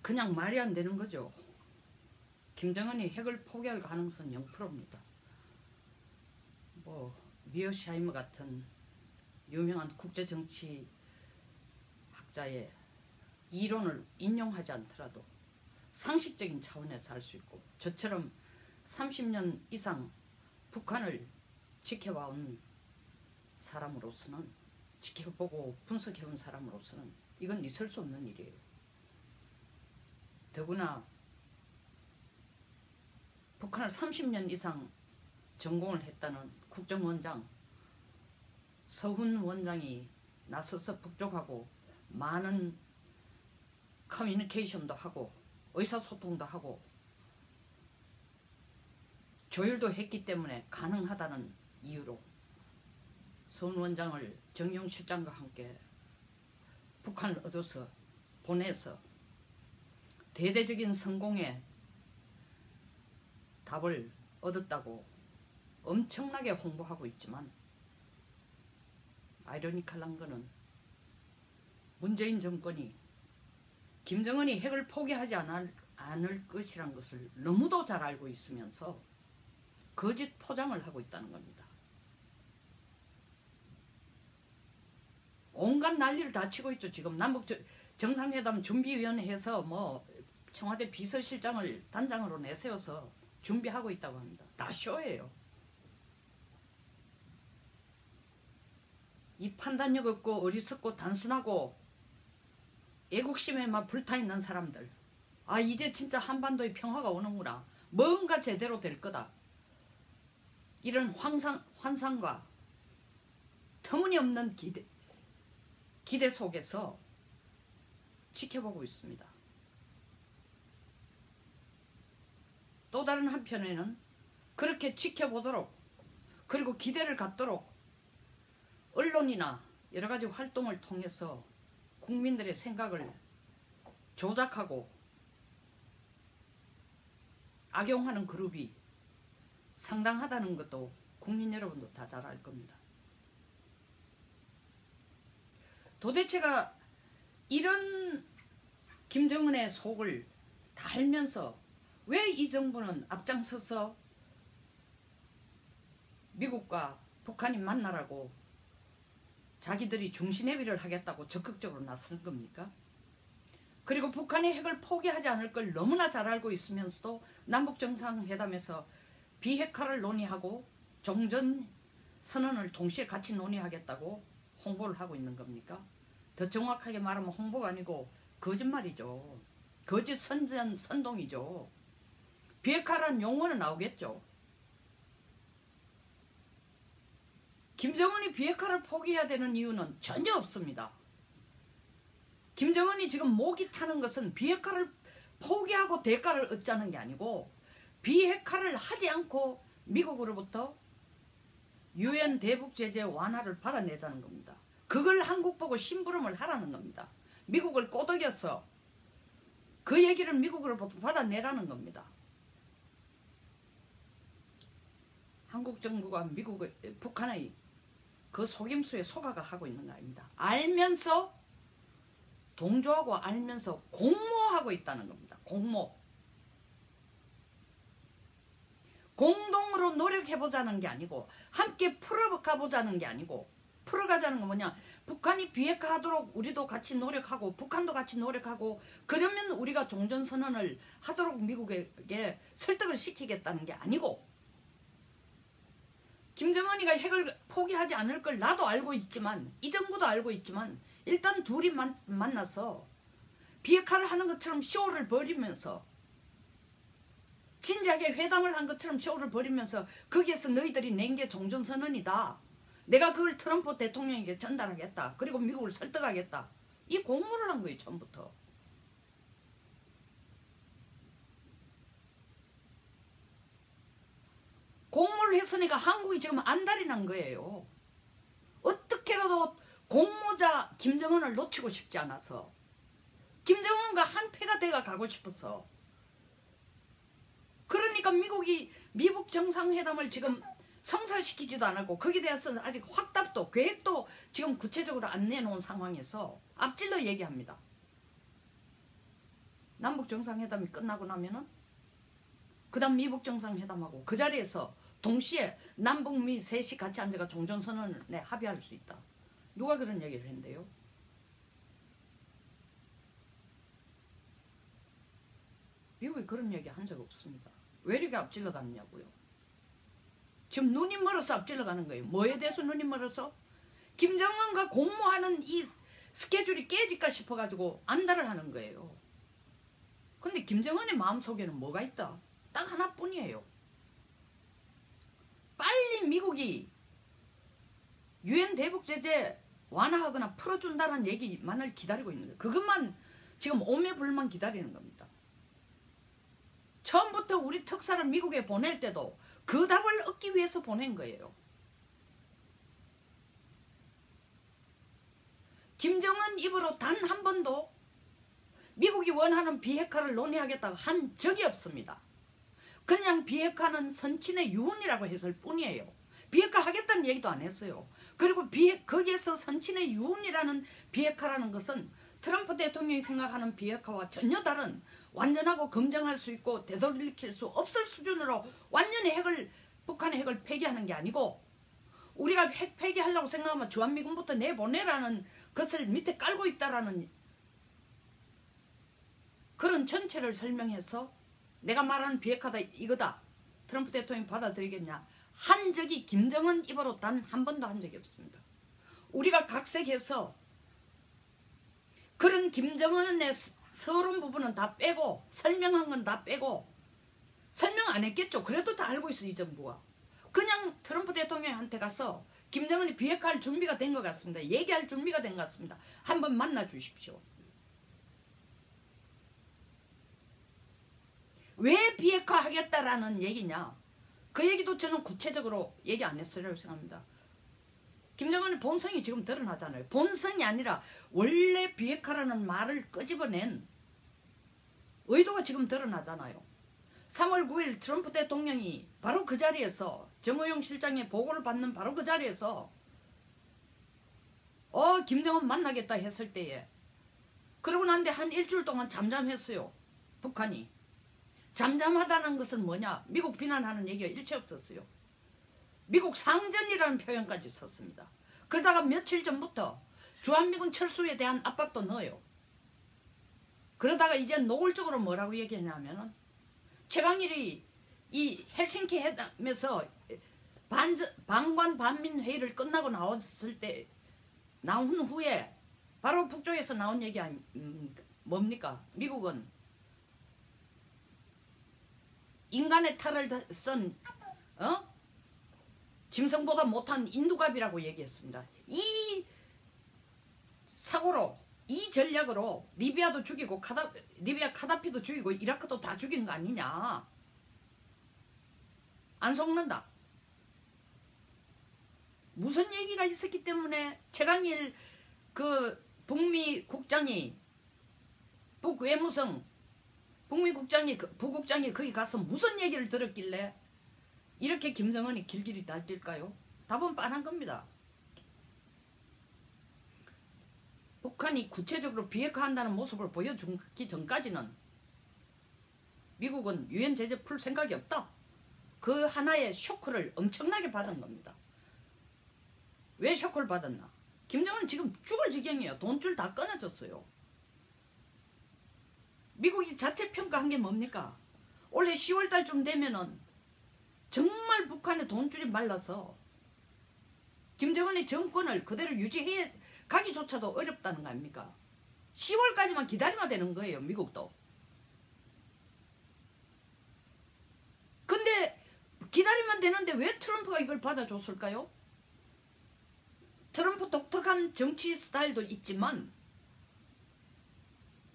그냥 말이 안 되는 거죠. 김정은이 핵을 포기할 가능성은 0%입니다. 뭐 미어샤이머 같은 유명한 국제정치 학자의 이론을 인용하지 않더라도 상식적인 차원에서 할 수 있고, 저처럼 30년 이상 북한을 지켜봐온 사람으로서는, 지켜보고 분석해온 사람으로서는 이건 있을 수 없는 일이에요. 더구나 북한을 30년 이상 전공을 했다는 국정원장 서훈 원장이 나서서 북쪽하고 많은 커뮤니케이션도 하고 의사소통도 하고 조율도 했기 때문에 가능하다는 이유로 서훈 원장을 정용 실장과 함께 북한을 얻어서 보내서 대대적인 성공의 답을 얻었다고 엄청나게 홍보하고 있지만, 아이러니컬한 거는 문재인 정권이 김정은이 핵을 포기하지 않을 것이란 것을 너무도 잘 알고 있으면서 거짓 포장을 하고 있다는 겁니다. 온갖 난리를 다 치고 있죠. 지금 남북 정상회담 준비위원회에서 뭐 청와대 비서실장을 단장으로 내세워서 준비하고 있다고 합니다. 다 쇼예요. 이 판단력 없고 어리석고 단순하고 애국심에만 불타있는 사람들, 아 이제 진짜 한반도의 평화가 오는구나, 뭔가 제대로 될 거다, 이런 환상과 터무니없는 기대 속에서 지켜보고 있습니다. 또 다른 한편에는 그렇게 지켜보도록, 그리고 기대를 갖도록 언론이나 여러가지 활동을 통해서 국민들의 생각을 조작하고 악용하는 그룹이 상당하다는 것도 국민 여러분도 다 잘 알 겁니다. 도대체가 이런 김정은의 속을 다 알면서 왜 이 정부는 앞장서서 미국과 북한이 만나라고 자기들이 중시내비를 하겠다고 적극적으로 나선 겁니까? 그리고 북한이 핵을 포기하지 않을 걸 너무나 잘 알고 있으면서도 남북정상회담에서 비핵화를 논의하고 종전선언을 동시에 같이 논의하겠다고 홍보를 하고 있는 겁니까? 더 정확하게 말하면 홍보가 아니고 거짓말이죠. 거짓 선동이죠. 비핵화라는 용어는 나오겠죠. 김정은이 비핵화를 포기해야 되는 이유는 전혀 없습니다. 김정은이 지금 목이 타는 것은 비핵화를 포기하고 대가를 얻자는 게 아니고, 비핵화를 하지 않고 미국으로부터 유엔 대북 제재 완화를 받아내자는 겁니다. 그걸 한국 보고 심부름을 하라는 겁니다. 미국을 꼬드겨서 그 얘기를 미국으로부터 받아내라는 겁니다. 한국 정부가 북한의 그 속임수에 속아가 하고 있는 거 아닙니다. 알면서 동조하고 알면서 공모하고 있다는 겁니다. 공모. 공동으로 노력해보자는 게 아니고, 함께 풀어가보자는 게 아니고, 풀어가자는 건 뭐냐, 북한이 비핵화하도록 우리도 같이 노력하고 북한도 같이 노력하고, 그러면 우리가 종전선언을 하도록 미국에게 설득을 시키겠다는 게 아니고, 김정은이가 핵을 포기하지 않을 걸 나도 알고 있지만, 이 정부도 알고 있지만, 일단 둘이 만나서 비핵화를 하는 것처럼 쇼를 벌이면서, 진지하게 회담을 한 것처럼 쇼를 벌이면서, 거기에서 너희들이 낸 게 종전선언이다, 내가 그걸 트럼프 대통령에게 전달하겠다, 그리고 미국을 설득하겠다, 이 공모를 한 거예요. 처음부터. 공모를 했으니까 한국이 지금 안달이 난 거예요. 어떻게라도 공모자 김정은을 놓치고 싶지 않아서, 김정은과 한패가 돼가 가고 싶어서. 그러니까 미국 정상회담을 지금 성사시키지도 않았고, 거기에 대해서는 아직 확답도 계획도 지금 구체적으로 안 내놓은 상황에서 앞질러 얘기합니다. 남북 정상회담이 끝나고 나면은 그 다음 미북 정상회담하고 그 자리에서 동시에 남북미 셋이 같이 앉아가 종전선언에 합의할 수 있다. 누가 그런 얘기를 했는데요? 미국이 그런 얘기 한 적 없습니다. 왜 이렇게 앞질러 갔냐고요. 지금 눈이 멀어서 앞질러 가는 거예요. 뭐에 대해서 눈이 멀어서? 김정은과 공모하는 이 스케줄이 깨질까 싶어가지고 안달을 하는 거예요. 근데 김정은의 마음속에는 뭐가 있다? 딱 하나뿐이에요. 빨리 미국이 유엔 대북 제재 완화하거나 풀어준다는 얘기만을 기다리고 있는 거예요. 그것만 지금 오매불만 기다리는 겁니다. 처음부터 우리 특사를 미국에 보낼 때도 그 답을 얻기 위해서 보낸 거예요. 김정은 입으로 단 한 번도 미국이 원하는 비핵화를 논의하겠다고 한 적이 없습니다. 그냥 비핵화는 선친의 유언이라고 했을 뿐이에요. 비핵화 하겠다는 얘기도 안 했어요. 그리고 거기에서 선친의 유언이라는 비핵화라는 것은 트럼프 대통령이 생각하는 비핵화와 전혀 다른 완전하고 검증할 수 있고 되돌릴 수 없을 수준으로 완전히 북한의 핵을 폐기하는 게 아니고 우리가 핵 폐기하려고 생각하면 주한미군부터 내보내라는 것을 밑에 깔고 있다라는 그런 전체를 설명해서 내가 말하는 비핵화다 이거다. 트럼프 대통령이 받아들이겠냐. 한 적이 김정은 입으로 단 한 번도 한 적이 없습니다. 우리가 각색해서 그런 김정은의 서론 부분은 다 빼고 설명한 건 다 빼고 설명 안 했겠죠. 그래도 다 알고 있어 이 정부가. 그냥 트럼프 대통령한테 가서 김정은이 비핵화할 준비가 된 것 같습니다. 얘기할 준비가 된 것 같습니다. 한번 만나 주십시오. 왜 비핵화하겠다라는 얘기냐. 그 얘기도 저는 구체적으로 얘기 안 했으리라고 생각합니다. 김정은의 본성이 지금 드러나잖아요. 본성이 아니라 원래 비핵화라는 말을 끄집어낸 의도가 지금 드러나잖아요. 3월 9일 트럼프 대통령이 바로 그 자리에서 정의용 실장의 보고를 받는 바로 그 자리에서 김정은 만나겠다 했을 때에 그러고 난데 한 일주일 동안 잠잠했어요. 북한이. 잠잠하다는 것은 뭐냐. 미국 비난하는 얘기가 일체 없었어요. 미국 상전이라는 표현까지 썼습니다. 그러다가 며칠 전부터 주한미군 철수에 대한 압박도 넣어요. 그러다가 이제 노골적으로 뭐라고 얘기했냐면은 최강일이 이 헬싱키 회담에서 방관 반민 회의를 끝나고 나왔을 때 나온 후에 바로 북쪽에서 나온 얘기 뭡니까? 미국은 인간의 탈을 쓴 짐승보다 못한 인두갑이라고 얘기했습니다. 이 사고로 이 전략으로 리비아도 죽이고 리비아 카다피도 죽이고 이라크도 다 죽인 거 아니냐. 안 속는다. 무슨 얘기가 있었기 때문에 최강일 그 북미 국장이 북외무성 북미 국장이 부국장이 거기 가서 무슨 얘기를 들었길래 이렇게 김정은이 길길이 날뛸까요? 답은 뻔한 겁니다. 북한이 구체적으로 비핵화한다는 모습을 보여주기 전까지는 미국은 유엔 제재 풀 생각이 없다. 그 하나의 쇼크를 엄청나게 받은 겁니다. 왜 쇼크를 받았나? 김정은 지금 죽을 지경이에요. 돈줄 다 끊어졌어요. 미국이 자체 평가한 게 뭡니까? 올해 10월달쯤 되면은 정말 북한의 돈줄이 말라서 김정은의 정권을 그대로 유지해 가기조차도 어렵다는 거 아닙니까? 10월까지만 기다리면 되는 거예요. 미국도. 근데 기다리면 되는데 왜 트럼프가 이걸 받아줬을까요? 트럼프 독특한 정치 스타일도 있지만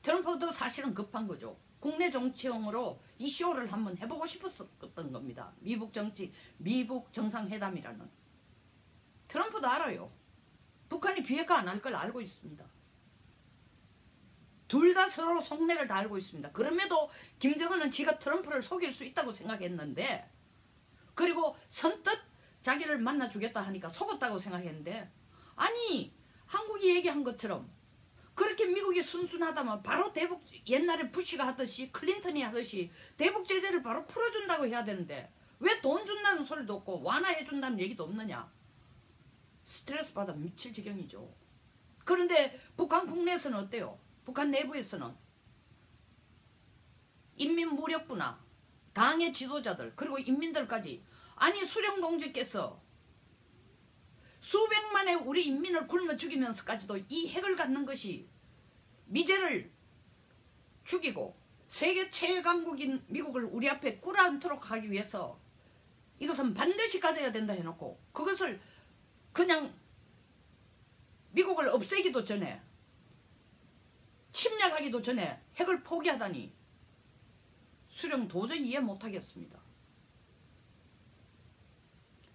트럼프도 사실은 급한 거죠. 국내 정치용으로 이 쇼를 한번 해보고 싶었던 겁니다. 미북 정상회담이라는. 트럼프도 알아요. 북한이 비핵화 안 할 걸 알고 있습니다. 둘 다 서로 속내를 다 알고 있습니다. 그럼에도 김정은은 지가 트럼프를 속일 수 있다고 생각했는데 그리고 선뜻 자기를 만나주겠다 하니까 속았다고 생각했는데 아니 한국이 얘기한 것처럼 그렇게 미국이 순순하다면 바로 대북, 옛날에 부시가 하듯이 클린턴이 하듯이 대북 제재를 바로 풀어준다고 해야 되는데 왜 돈 준다는 소리도 없고 완화해 준다는 얘기도 없느냐. 스트레스 받아 미칠 지경이죠. 그런데 북한 국내에서는 어때요? 북한 내부에서는 인민무력부나 당의 지도자들 그리고 인민들까지, 아니 수령동지께서 수백만의 우리 인민을 굶어 죽이면서까지도 이 핵을 갖는 것이 미제를 죽이고 세계 최강국인 미국을 우리 앞에 꿇어앉도록 하기 위해서 이것은 반드시 가져야 된다 해놓고 그것을 그냥 미국을 없애기도 전에, 침략하기도 전에 핵을 포기하다니 수령 도저히 이해 못하겠습니다.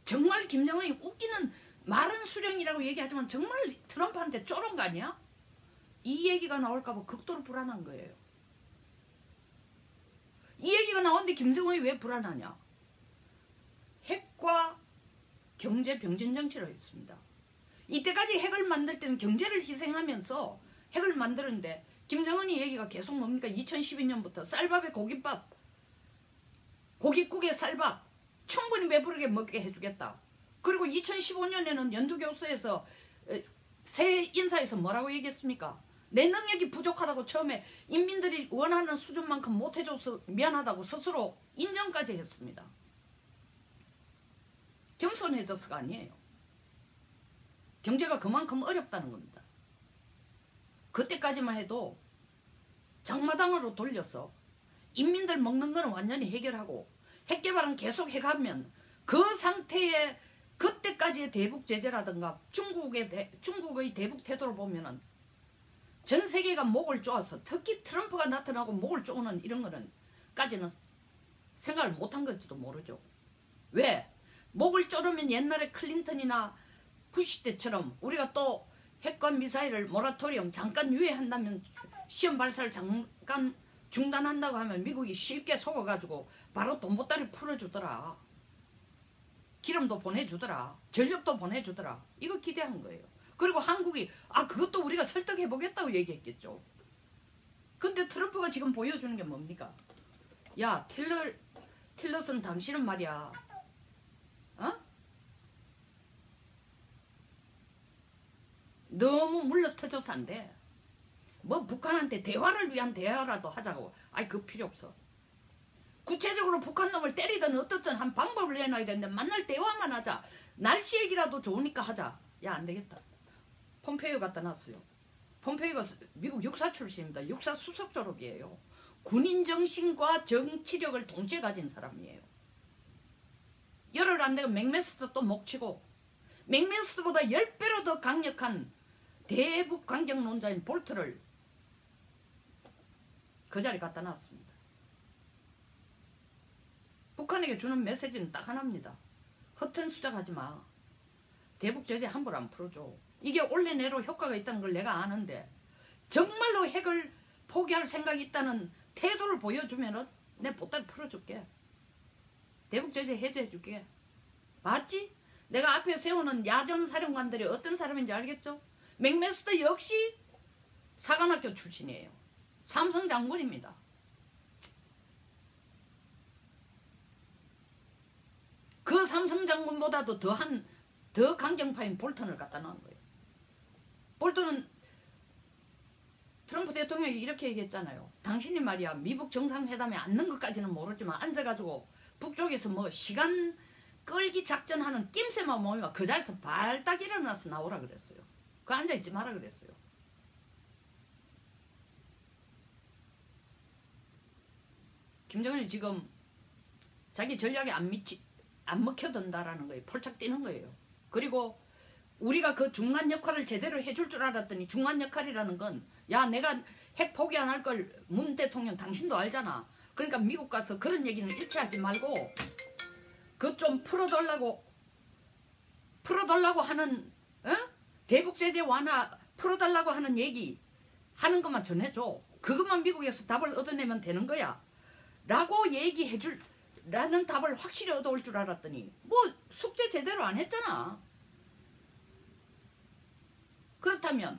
정말 김정은이 웃기는, 말은 수령이라고 얘기하지만 정말 트럼프한테 쫄은 거 아니야? 이 얘기가 나올까 봐 극도로 불안한 거예요. 이 얘기가 나오는데 김정은이 왜 불안하냐? 핵과 경제 병진 정치를 했습니다. 이때까지 핵을 만들 때는 경제를 희생하면서 핵을 만드는데 김정은이 얘기가 계속 뭡니까? 2012년부터 쌀밥에 고깃밥, 고깃국에 쌀밥 충분히 배부르게 먹게 해주겠다. 그리고 2015년에는 연두교수에서 새 인사에서 뭐라고 얘기했습니까? 내 능력이 부족하다고 처음에 인민들이 원하는 수준만큼 못해줘서 미안하다고 스스로 인정까지 했습니다. 겸손해져서가 아니에요. 경제가 그만큼 어렵다는 겁니다. 그때까지만 해도 장마당으로 돌려서 인민들 먹는 거는 완전히 해결하고 핵 개발은 계속 해가면 그 상태에 그때까지의 대북 제재라든가 중국의 대북 태도를 보면은 전 세계가 목을 쪼아서 특히 트럼프가 나타나고 목을 쪼는 이런 거는 까지는 생각을 못한 걸지도 모르죠. 왜? 목을 조르면 옛날에 클린턴이나 부시 때처럼 우리가 또 핵과 미사일을 모라토리엄 잠깐 유예한다면 시험 발사를 잠깐 중단한다고 하면 미국이 쉽게 속아가지고 바로 돈보따리 풀어주더라. 기름도 보내주더라. 전력도 보내주더라. 이거 기대한 거예요. 그리고 한국이 그것도 우리가 설득해보겠다고 얘기했겠죠. 근데 트럼프가 지금 보여주는 게 뭡니까? 야 틸러슨 당신은 말이야, 너무 물러터져서 안 돼. 뭐 북한한테 대화를 위한 대화라도 하자고. 그거 필요 없어. 구체적으로 북한 놈을 때리든 어떻든 한 방법을 내놔야 되는데 만날 대화만 하자. 날씨 얘기라도 좋으니까 하자. 야, 안 되겠다. 폼페이오 갖다 놨어요. 폼페이오가 미국 육사 출신입니다. 육사 수석 졸업이에요. 군인 정신과 정치력을 동시에 가진 사람이에요. 열흘 안 되고 맥메스터 또 목치고, 맥메스터보다 10배로 더 강력한 대북 강경론자인 볼트를 그 자리에 갖다 놨습니다. 북한에게 주는 메시지는 딱 하나입니다. 허튼 수작하지 마. 대북 제재 함부로 안 풀어줘. 이게 올해 내로 효과가 있다는 걸 내가 아는데 정말로 핵을 포기할 생각이 있다는 태도를 보여주면은 내 보따리 풀어줄게. 대북 제재 해제해줄게. 맞지? 내가 앞에 세우는 야전 사령관들이 어떤 사람인지 알겠죠? 맥메스터 역시 사관학교 출신이에요. 삼성 장군입니다. 그 삼성 장군보다도 더 강경파인 볼턴을 갖다 놓은 거예요. 볼턴은 트럼프 대통령이 이렇게 얘기했잖아요. 당신이 말이야 미북 정상회담에 앉는 것까지는 모르지만 앉아가지고 북쪽에서 뭐 시간 끌기 작전하는 낌새만 모이면 그 자리에서 발딱 일어나서 나오라 그랬어요. 그 앉아있지 마라 그랬어요. 김정은이 지금 자기 전략에 안 먹혀든다라는 거예요. 폴짝 뛰는 거예요. 그리고 우리가 그 중간 역할을 제대로 해줄 줄 알았더니 중간 역할이라는 건, 야, 내가 핵 포기 안 할 걸 문 대통령 당신도 알잖아. 그러니까 미국 가서 그런 얘기는 일체 하지 말고 그 좀 풀어달라고 하는, 대북 제재 완화 풀어달라고 하는 얘기 하는 것만 전해줘. 그것만 미국에서 답을 얻어내면 되는 거야 라고 얘기해줄 라는 답을 확실히 얻어올 줄 알았더니 뭐 숙제 제대로 안 했잖아. 그렇다면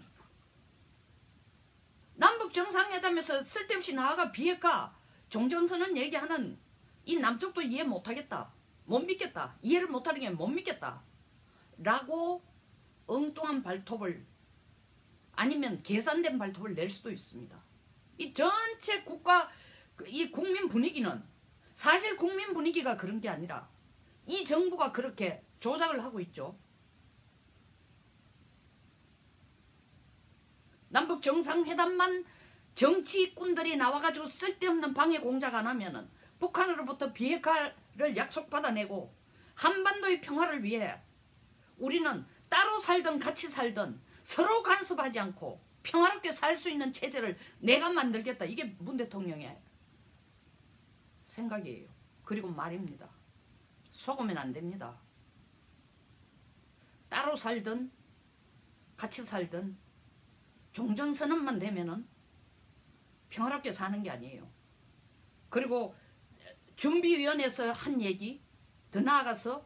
남북 정상회담에서 쓸데없이 나아가 비핵화 종전선언 얘기하는 이 남쪽도 이해 못하겠다. 못 믿겠다. 이해를 못하는 게 못 믿겠다. 라고 엉뚱한 발톱을 아니면 계산된 발톱을 낼 수도 있습니다. 이 전체 국가 이 국민 분위기는 사실 국민 분위기가 그런 게 아니라 이 정부가 그렇게 조작을 하고 있죠. 남북 정상회담만 정치꾼들이 나와가지고 쓸데없는 방해 공작 안 하면은 북한으로부터 비핵화를 약속받아내고 한반도의 평화를 위해 우리는 따로 살든 같이 살든 서로 간섭하지 않고 평화롭게 살 수 있는 체제를 내가 만들겠다. 이게 문 대통령의 생각이에요. 그리고 말입니다. 속으면 안 됩니다. 따로 살든 같이 살든 종전선언만 되면은 평화롭게 사는 게 아니에요. 그리고 준비위원회에서 한 얘기 더 나아가서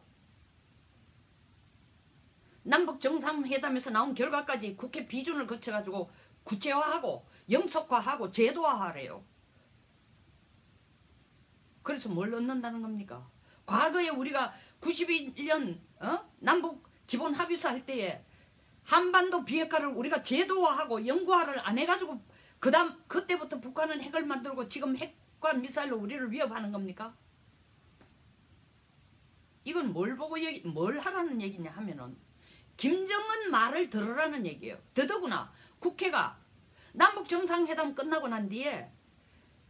남북정상회담에서 나온 결과까지 국회 비준을 거쳐가지고 구체화하고 영속화하고 제도화하래요. 그래서 뭘 넣는다는 겁니까? 과거에 우리가 91년 남북 기본합의서 할 때에 한반도 비핵화를 우리가 제도화하고 영구화를 안 해가지고 그때부터 북한은 핵을 만들고 지금 핵과 미사일로 우리를 위협하는 겁니까? 이건 뭘 보고 뭘 하라는 얘기냐 하면은 김정은 말을 들으라는 얘기예요. 더더구나 국회가 남북 정상회담 끝나고 난 뒤에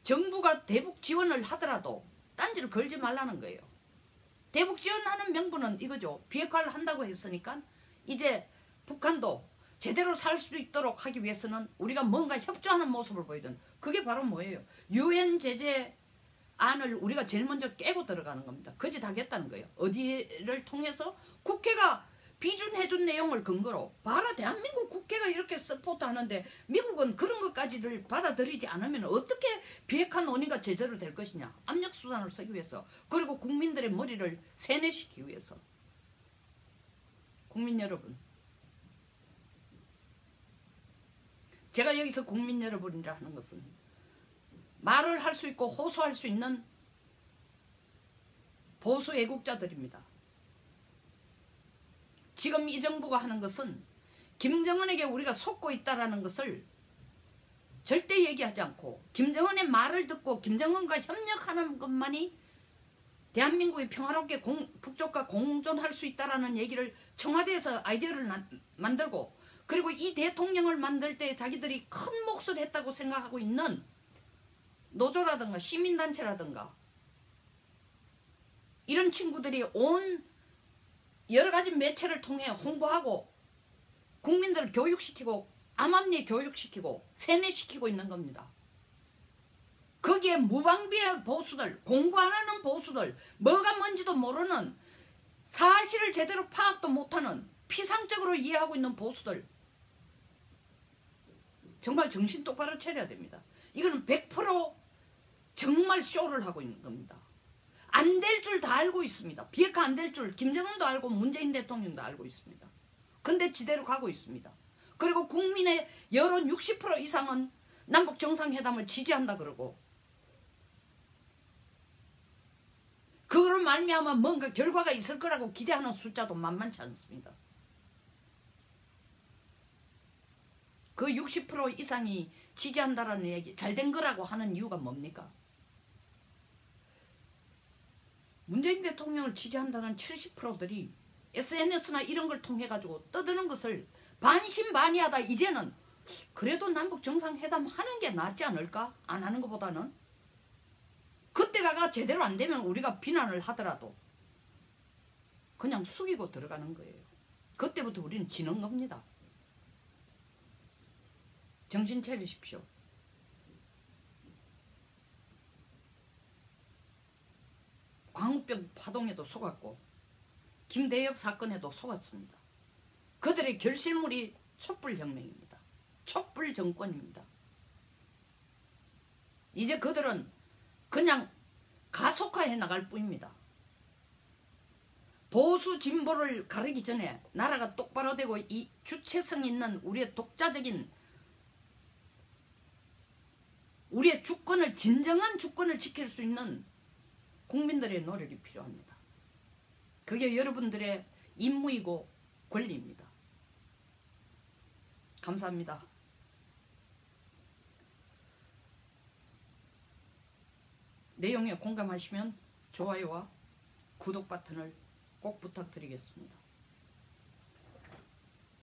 정부가 대북 지원을 하더라도 딴지를 걸지 말라는 거예요. 대북 지원하는 명분은 이거죠. 비핵화를 한다고 했으니까 이제 북한도 제대로 살 수 있도록 하기 위해서는 우리가 뭔가 협조하는 모습을 보이든 그게 바로 뭐예요? 유엔 제재 안을 우리가 제일 먼저 깨고 들어가는 겁니다. 거짓하겠다는 거예요. 어디를 통해서 국회가 비준해준 내용을 근거로 봐라 대한민국 국회가 이렇게 서포트하는데 미국은 그런 것까지를 받아들이지 않으면 어떻게 비핵화 논의가 제대로 될 것이냐. 압력수단을 쓰기 위해서 그리고 국민들의 머리를 세뇌시키기 위해서. 국민 여러분, 제가 여기서 국민 여러분이라 하는 것은 말을 할 수 있고 호소할 수 있는 보수 애국자들입니다. 지금 이 정부가 하는 것은 김정은에게 우리가 속고 있다는 것을 절대 얘기하지 않고 김정은의 말을 듣고 김정은과 협력하는 것만이 대한민국이 평화롭게 북쪽과 공존할 수 있다는 얘기를 청와대에서 아이디어를 만들고 그리고 이 대통령을 만들 때 자기들이 큰 몫을 했다고 생각하고 있는 노조라든가 시민단체라든가 이런 친구들이 온 여러가지 매체를 통해 홍보하고 국민들을 교육시키고 암암리에 교육시키고 세뇌시키고 있는 겁니다. 거기에 무방비의 보수들, 공부 안 하는 보수들, 뭐가 뭔지도 모르는 사실을 제대로 파악도 못하는 피상적으로 이해하고 있는 보수들 정말 정신 똑바로 차려야 됩니다. 이거는 100% 정말 쇼를 하고 있는 겁니다. 안 될 줄 다 알고 있습니다. 비핵화 안 될 줄 김정은도 알고 문재인 대통령도 알고 있습니다. 근데 지대로 가고 있습니다. 그리고 국민의 여론 60% 이상은 남북 정상회담을 지지한다 그러고 그걸 말미암아 뭔가 결과가 있을 거라고 기대하는 숫자도 만만치 않습니다. 그 60% 이상이 지지한다라는 얘기 잘된 거라고 하는 이유가 뭡니까? 문재인 대통령을 지지한다는 70%들이 SNS나 이런 걸 통해 가지고 떠드는 것을 반신반의하다 이제는 그래도 남북 정상회담 하는 게 낫지 않을까? 안 하는 것보다는 그때가 제대로 안 되면 우리가 비난을 하더라도 그냥 숙이고 들어가는 거예요. 그때부터 우리는 지는 겁니다. 정신 차리십시오. 광우병 파동에도 속았고 김대엽 사건에도 속았습니다. 그들의 결실물이 촛불혁명입니다. 촛불정권입니다. 이제 그들은 그냥 가속화해 나갈 뿐입니다. 보수 진보를 가르기 전에 나라가 똑바로 되고 이 주체성 있는 우리의 독자적인 우리의 주권을 진정한 주권을 지킬 수 있는 국민들의 노력이 필요합니다. 그게 여러분들의 임무이고 권리입니다. 감사합니다. 내용에 공감하시면 좋아요와 구독 버튼을 꼭 부탁드리겠습니다.